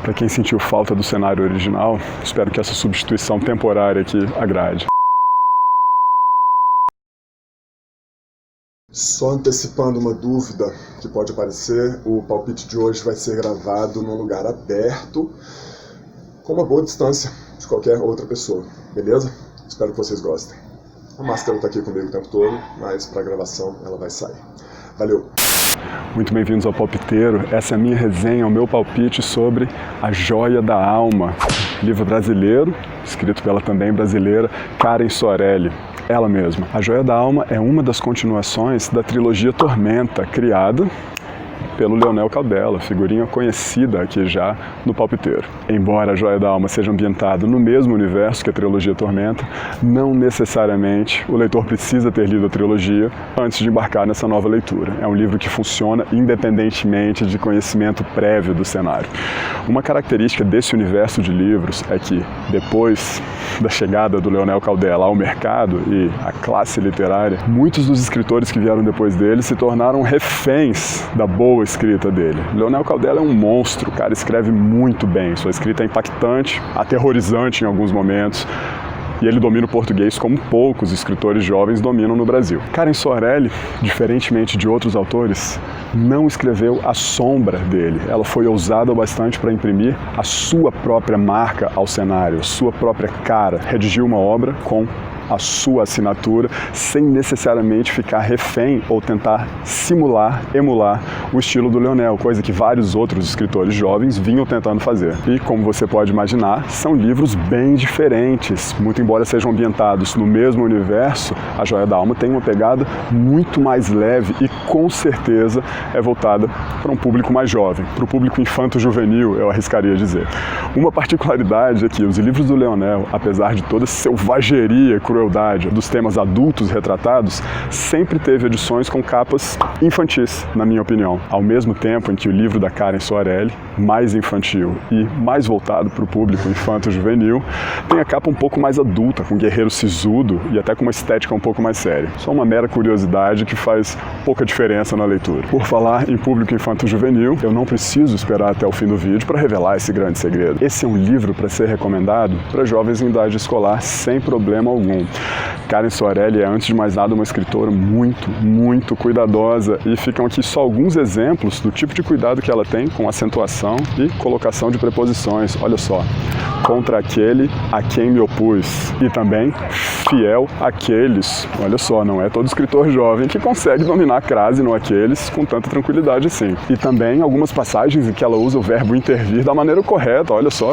Para quem sentiu falta do cenário original, espero que essa substituição temporária aqui agrade. Só antecipando uma dúvida que pode aparecer, o palpite de hoje vai ser gravado num lugar aberto, com uma boa distância de qualquer outra pessoa, beleza? Espero que vocês gostem. A máscara está aqui comigo o tempo todo, mas para a gravação ela vai sair. Valeu! Muito bem-vindos ao Palpiteiro. Essa é a minha resenha, o meu palpite sobre A Joia da Alma, livro brasileiro, escrito pela também brasileira Karen Soarelli. Ela mesma. A Joia da Alma é uma das continuações da trilogia Tormenta, criada pelo Leonel Caldela, figurinha conhecida aqui já no Palpiteiro. Embora A Joia da Alma seja ambientado no mesmo universo que a trilogia Tormenta, não necessariamente o leitor precisa ter lido a trilogia antes de embarcar nessa nova leitura. É um livro que funciona independentemente de conhecimento prévio do cenário. Uma característica desse universo de livros é que, depois da chegada do Leonel Caldela ao mercado e à classe literária, muitos dos escritores que vieram depois dele se tornaram reféns da boa escrita dele. Leonel Caldela é um monstro, o cara escreve muito bem, sua escrita é impactante, aterrorizante em alguns momentos, e ele domina o português como poucos escritores jovens dominam no Brasil. Karen Soarelli, diferentemente de outros autores, não escreveu à sombra dele. Ela foi ousada bastante para imprimir a sua própria marca ao cenário, a sua própria cara. Redigiu uma obra com a sua assinatura, sem necessariamente ficar refém ou tentar simular, emular o estilo do Leonel, coisa que vários outros escritores jovens vinham tentando fazer. E, como você pode imaginar, são livros bem diferentes. Muito embora sejam ambientados no mesmo universo, A Joia da Alma tem uma pegada muito mais leve e, com certeza, é voltada para um público mais jovem, para o público infanto-juvenil, eu arriscaria dizer. Uma particularidade é que os livros do Leonel, apesar de toda a selvageria, crueldade dos temas adultos retratados, sempre teve edições com capas infantis, na minha opinião. Ao mesmo tempo em que o livro da Karen Soarelli, mais infantil e mais voltado para o público infanto-juvenil, tem a capa um pouco mais adulta, com guerreiro sisudo e até com uma estética um pouco mais séria. Só uma mera curiosidade que faz pouca diferença na leitura. Por falar em público infanto-juvenil, eu não preciso esperar até o fim do vídeo para revelar esse grande segredo. Esse é um livro para ser recomendado para jovens em idade escolar sem problema algum. Karen Soarelli é, antes de mais nada, uma escritora muito cuidadosa, e ficam aqui só alguns exemplos do tipo de cuidado que ela tem com acentuação e colocação de preposições. Olha só: contra aquele a quem me opus, e também fiel àqueles. Olha só, não é todo escritor jovem que consegue dominar a crase no aqueles com tanta tranquilidade assim. E também algumas passagens em que ela usa o verbo intervir da maneira correta. Olha só: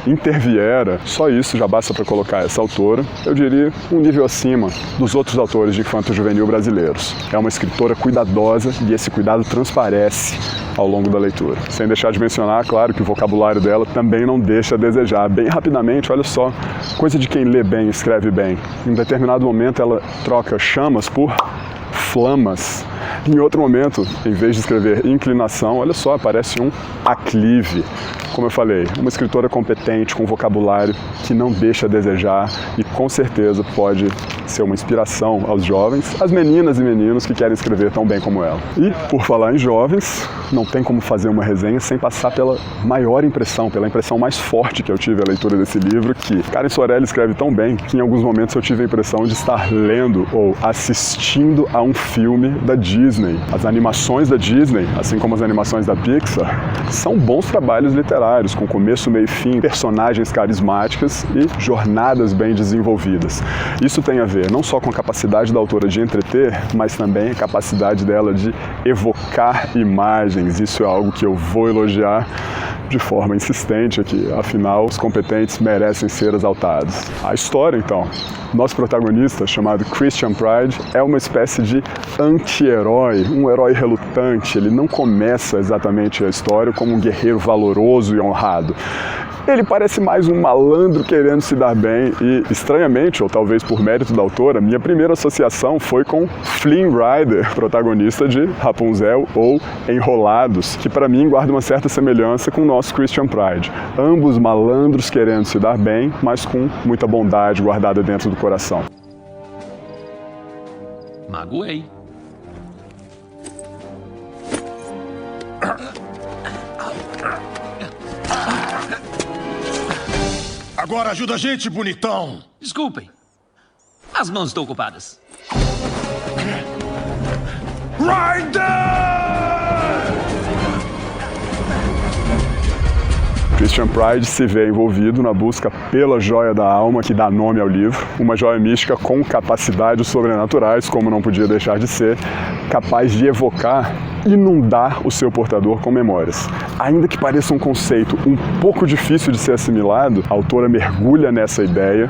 interviera. Só isso já basta para colocar essa autora, eu diria, um nível acima dos outros autores de infanto-juvenil brasileiros. É uma escritora cuidadosa e esse cuidado transparece ao longo da leitura. Sem deixar de mencionar, claro, que o vocabulário dela também não deixa a desejar. Bem rapidamente, olha só, coisa de quem lê bem, escreve bem. Em um determinado momento ela troca chamas por flamas. Em outro momento, em vez de escrever inclinação, olha só, aparece um aclive. Como eu falei, uma escritora competente, com vocabulário que não deixa a desejar e com certeza pode ser uma inspiração aos jovens, às meninas e meninos que querem escrever tão bem como ela. E, por falar em jovens, não tem como fazer uma resenha sem passar pela maior impressão, pela impressão mais forte que eu tive à leitura desse livro, que Karen Soarelli escreve tão bem que em alguns momentos eu tive a impressão de estar lendo ou assistindo a um filme da Disney. As animações da Disney, assim como as animações da Pixar, são bons trabalhos literários, com começo, meio e fim, personagens carismáticas e jornadas bem desenvolvidas. Isso tem a ver não só com a capacidade da autora de entreter, mas também a capacidade dela de evocar imagens. Isso é algo que eu vou elogiar de forma insistente aqui, afinal, os competentes merecem ser exaltados. A história, então. Nosso protagonista, chamado Christian Pride, é uma espécie de anti-herói, um herói relutante. Ele não começa exatamente a história como um guerreiro valoroso e honrado. Ele parece mais um malandro querendo se dar bem e, estranhamente, ou talvez por mérito da autora, minha primeira associação foi com Flynn Rider, protagonista de Rapunzel ou Enrolados, que para mim guarda uma certa semelhança com o nosso Christian Pride. Ambos malandros querendo se dar bem, mas com muita bondade guardada dentro do coração. Magoei. Agora ajuda a gente, bonitão! Desculpem. As mãos estão ocupadas. Ryder! Christian Pride se vê envolvido na busca pela joia da alma que dá nome ao livro, uma joia mística com capacidades sobrenaturais, como não podia deixar de ser, capaz de evocar, inundar o seu portador com memórias. Ainda que pareça um conceito um pouco difícil de ser assimilado, a autora mergulha nessa ideia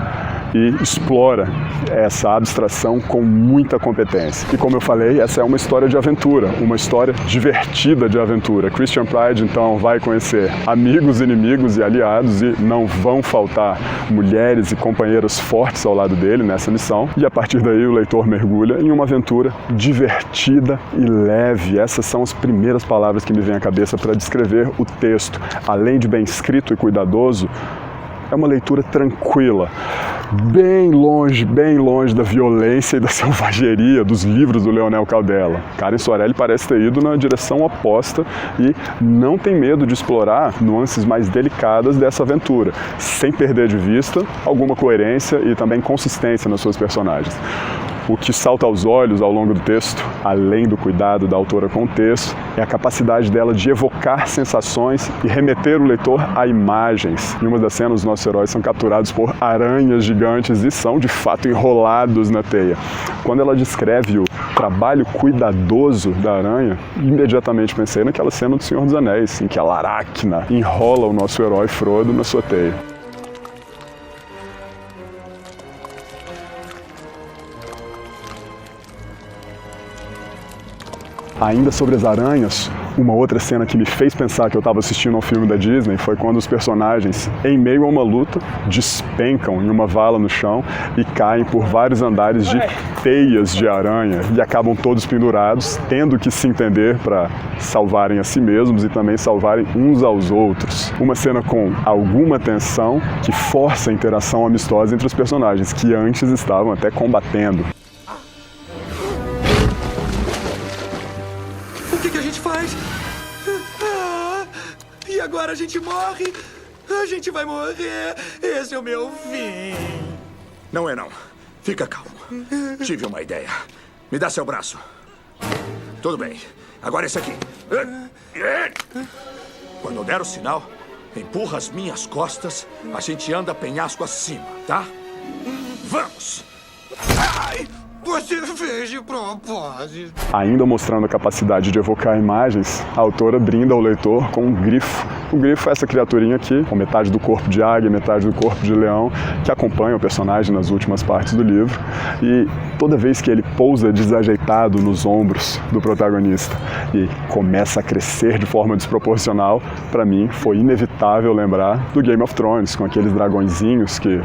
e explora essa abstração com muita competência. E como eu falei, essa é uma história de aventura, uma história divertida de aventura. Christian Pride, então, vai conhecer amigos, inimigos e aliados, e não vão faltar mulheres e companheiras fortes ao lado dele nessa missão. E a partir daí o leitor mergulha em uma aventura divertida e leve. Essas são as primeiras palavras que me vêm à cabeça para descrever o texto. Além de bem escrito e cuidadoso, é uma leitura tranquila, bem longe da violência e da selvageria dos livros do Leonel Caldela. Karen Soarelli parece ter ido na direção oposta e não tem medo de explorar nuances mais delicadas dessa aventura, sem perder de vista alguma coerência e também consistência nas suas personagens. O que salta aos olhos ao longo do texto, além do cuidado da autora com o texto, é a capacidade dela de evocar sensações e remeter o leitor a imagens. Em uma das cenas, os nossos heróis são capturados por aranhas gigantes e são, de fato, enrolados na teia. Quando ela descreve o trabalho cuidadoso da aranha, imediatamente pensei naquela cena do Senhor dos Anéis, em que a Laracna enrola o nosso herói Frodo na sua teia. Ainda sobre as aranhas, uma outra cena que me fez pensar que eu estava assistindo a um filme da Disney foi quando os personagens, em meio a uma luta, despencam em uma vala no chão e caem por vários andares de teias de aranha e acabam todos pendurados, tendo que se entender para salvarem a si mesmos e também salvarem uns aos outros. Uma cena com alguma tensão que força a interação amistosa entre os personagens, que antes estavam até combatendo. E agora a gente morre? A gente vai morrer. Esse é o meu fim. Não é não. Fica calmo. Tive uma ideia. Me dá seu braço. Tudo bem. Agora esse aqui. Quando eu der o sinal, empurra as minhas costas. A gente anda penhasco acima, tá? Vamos! Ai! Você fez de propósito. Ainda mostrando a capacidade de evocar imagens, a autora brinda ao leitor com um grifo. O grifo é essa criaturinha aqui, com metade do corpo de águia, metade do corpo de leão, que acompanha o personagem nas últimas partes do livro. E toda vez que ele pousa desajeitado nos ombros do protagonista e começa a crescer de forma desproporcional, para mim foi inevitável lembrar do Game of Thrones, com aqueles dragõezinhos que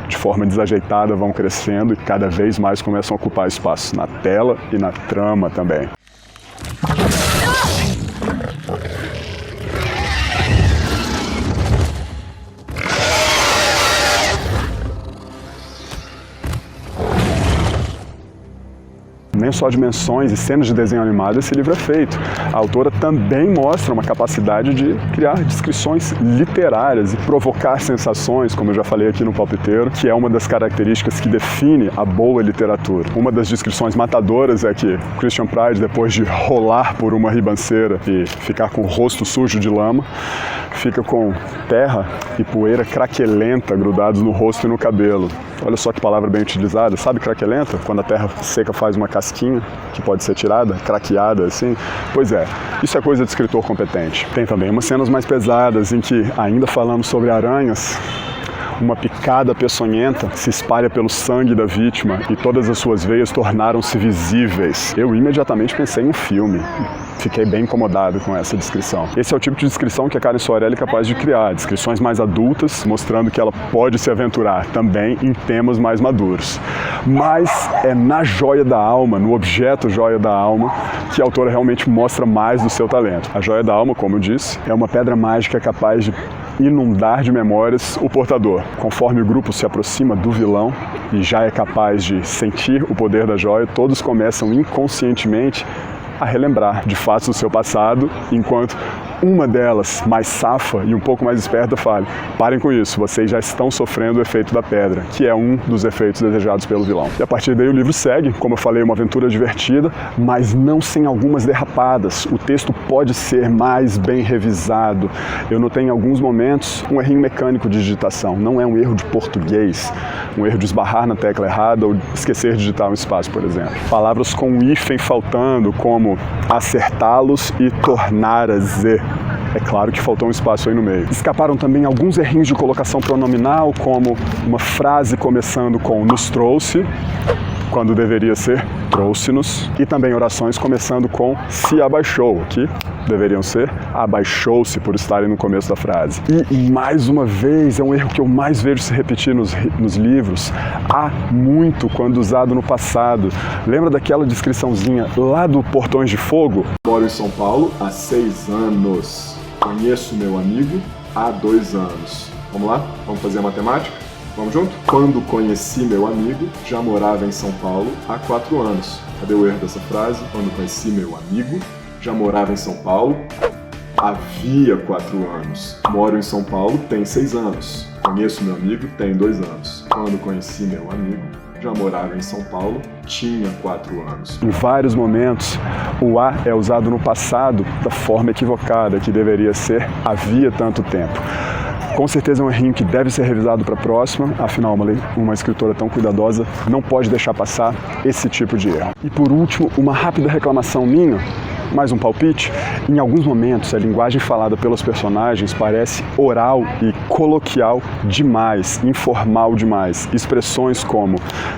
de forma desajeitada vão crescendo e cada vez mais começam a ocupar espaço na tela e na trama também. Nem só de menções e cenas de desenho animado esse livro é feito. A autora também mostra uma capacidade de criar descrições literárias e provocar sensações, como eu já falei aqui no Palpiteiro, que é uma das características que define a boa literatura. Uma das descrições matadoras é que Christian Pride, depois de rolar por uma ribanceira e ficar com o rosto sujo de lama, fica com terra e poeira craquelenta grudados no rosto e no cabelo. Olha só que palavra bem utilizada. Sabe craquelenta? Quando a terra seca faz uma casquinha que pode ser tirada, craqueada assim. Pois é, isso é coisa de escritor competente. Tem também umas cenas mais pesadas em que, ainda falando sobre aranhas, uma picada peçonhenta se espalha pelo sangue da vítima e todas as suas veias tornaram-se visíveis. Eu imediatamente pensei em um filme. Fiquei bem incomodado com essa descrição. Esse é o tipo de descrição que a Karen Soarelli é capaz de criar. Descrições mais adultas, mostrando que ela pode se aventurar também em temas mais maduros. Mas é na joia da alma, no objeto joia da alma, que a autora realmente mostra mais do seu talento. A joia da alma, como eu disse, é uma pedra mágica capaz de inundar de memórias o portador. Conforme o grupo se aproxima do vilão e já é capaz de sentir o poder da joia, todos começam inconscientemente a relembrar de fatos do seu passado, enquanto uma delas, mais safa e um pouco mais esperta, fale: parem com isso, vocês já estão sofrendo o efeito da pedra, que é um dos efeitos desejados pelo vilão. E a partir daí o livro segue, como eu falei, uma aventura divertida, mas não sem algumas derrapadas. O texto pode ser mais bem revisado. Eu notei em alguns momentos um errinho mecânico de digitação. Não é um erro de português, um erro de esbarrar na tecla errada ou esquecer de digitar um espaço, por exemplo. Palavras com um hífen faltando, como acertá-los e tornar a z. É claro que faltou um espaço aí no meio. Escaparam também alguns errinhos de colocação pronominal, como uma frase começando com nos trouxe, quando deveria ser trouxe-nos, e também orações começando com se abaixou, que deveriam ser abaixou-se, por estarem no começo da frase. E mais uma vez, é um erro que eu mais vejo se repetir nos livros, há muito quando usado no passado. Lembra daquela descriçãozinha lá do Portões de Fogo? Moro em São Paulo há 6 anos. Conheço meu amigo há 2 anos. Vamos lá? Vamos fazer a matemática? Vamos junto? Quando conheci meu amigo, já morava em São Paulo há 4 anos. Cadê o erro dessa frase? Quando conheci meu amigo, já morava em São Paulo havia 4 anos. Moro em São Paulo tem 6 anos. Conheço meu amigo tem 2 anos. Quando conheci meu amigo, já morava em São Paulo, tinha 4 anos. Em vários momentos, o a é usado no passado da forma equivocada, que deveria ser havia tanto tempo. Com certeza é um errinho que deve ser revisado para a próxima, afinal uma escritora tão cuidadosa não pode deixar passar esse tipo de erro. E por último, uma rápida reclamação minha, mais um palpite. Em alguns momentos, a linguagem falada pelos personagens parece oral e coloquial demais, informal demais. Expressões como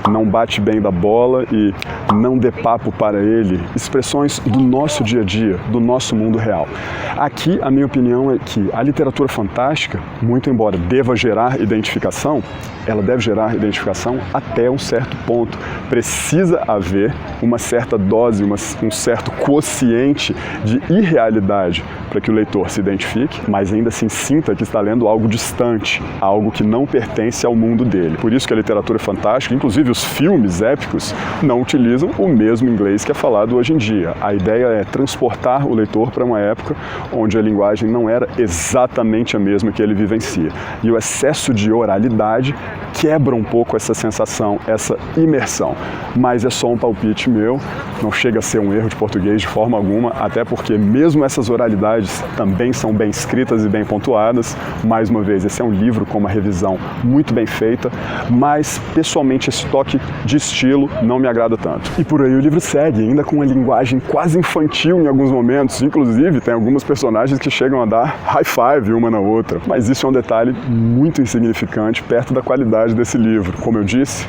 não bate bem da bola e não dê papo para ele. Expressões do nosso dia a dia, do nosso mundo real. Aqui, a minha opinião é que a literatura fantástica, muito embora deva gerar identificação, ela deve gerar identificação até um certo ponto. Precisa haver uma certa dose, um certo quociente de irrealidade para que o leitor se identifique, mas ainda assim sinta que está lendo algo distante, algo que não pertence ao mundo dele. Por isso que a literatura é fantástica, inclusive os filmes épicos, não utilizam o mesmo inglês que é falado hoje em dia. A ideia é transportar o leitor para uma época onde a linguagem não era exatamente a mesma que ele vivencia. E o excesso de oralidade quebra um pouco essa sensação, essa imersão. Mas é só um palpite meu, não chega a ser um erro de português de forma alguma, até porque mesmo essas oralidades também são bem escritas e bem pontuadas. Mais uma vez, esse é um livro com uma revisão muito bem feita, mas pessoalmente esse toque de estilo não me agrada tanto. E por aí o livro segue, ainda com uma linguagem quase infantil em alguns momentos, inclusive tem algumas personagens que chegam a dar high five uma na outra, mas isso é um detalhe muito insignificante perto da qualidade desse livro. Como eu disse,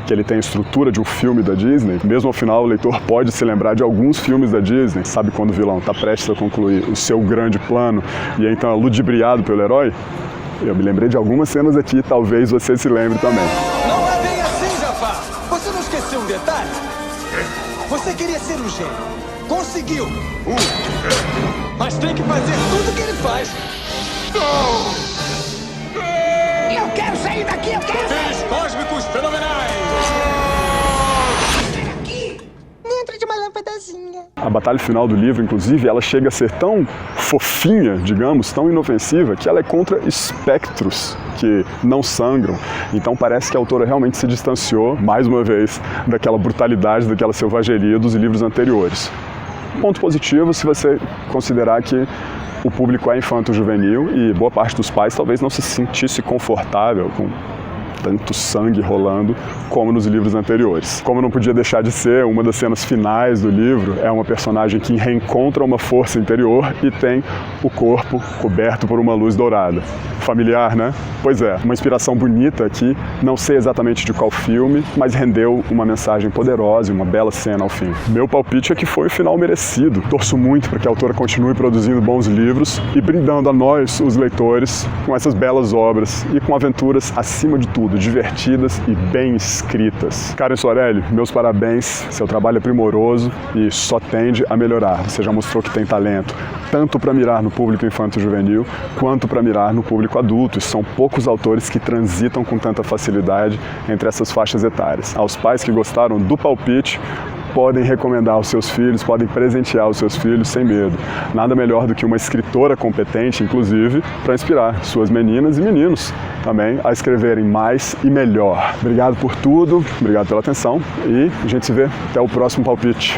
que ele tem a estrutura de um filme da Disney, mesmo ao final o leitor pode se lembrar de alguns filmes da Disney, sabe quando o vilão está prestes a concluir o seu grande plano e então é ludibriado pelo herói? Eu me lembrei de algumas cenas aqui, talvez você se lembre também. Não é bem assim, Jafar! Você não esqueceu um detalhe? Você queria ser um gênio. Conseguiu! Mas tem que fazer tudo que ele faz. Eu quero sair daqui, eu quero sair! Seres cósmicos fenomenais! Aqui! Dentro de uma lâmpadazinha. A batalha final do livro, inclusive, ela chega a ser tão fofinha, digamos, tão inofensiva, que ela é contra espectros que não sangram. Então parece que a autora realmente se distanciou, mais uma vez, daquela brutalidade, daquela selvageria dos livros anteriores. Ponto positivo se você considerar que o público é infanto-juvenil e boa parte dos pais talvez não se sentisse confortável com tanto sangue rolando como nos livros anteriores. Como não podia deixar de ser, uma das cenas finais do livro é uma personagem que reencontra uma força interior e tem o corpo coberto por uma luz dourada. Familiar, né? Pois é, uma inspiração bonita aqui, não sei exatamente de qual filme, mas rendeu uma mensagem poderosa e uma bela cena ao fim. Meu palpite é que foi o final merecido. Torço muito para que a autora continue produzindo bons livros e brindando a nós, os leitores, com essas belas obras e com aventuras, acima de tudo, divertidas e bem escritas. Karen Soarelli, meus parabéns, seu trabalho é primoroso e só tende a melhorar. Você já mostrou que tem talento, tanto para mirar no público infanto-juvenil, quanto para mirar no público adulto. E são poucos autores que transitam com tanta facilidade entre essas faixas etárias. Aos pais que gostaram do palpite, podem recomendar aos seus filhos, podem presentear os seus filhos sem medo. Nada melhor do que uma escritora competente, inclusive, para inspirar suas meninas e meninos também a escreverem mais e melhor. Obrigado por tudo, obrigado pela atenção e a gente se vê até o próximo palpite.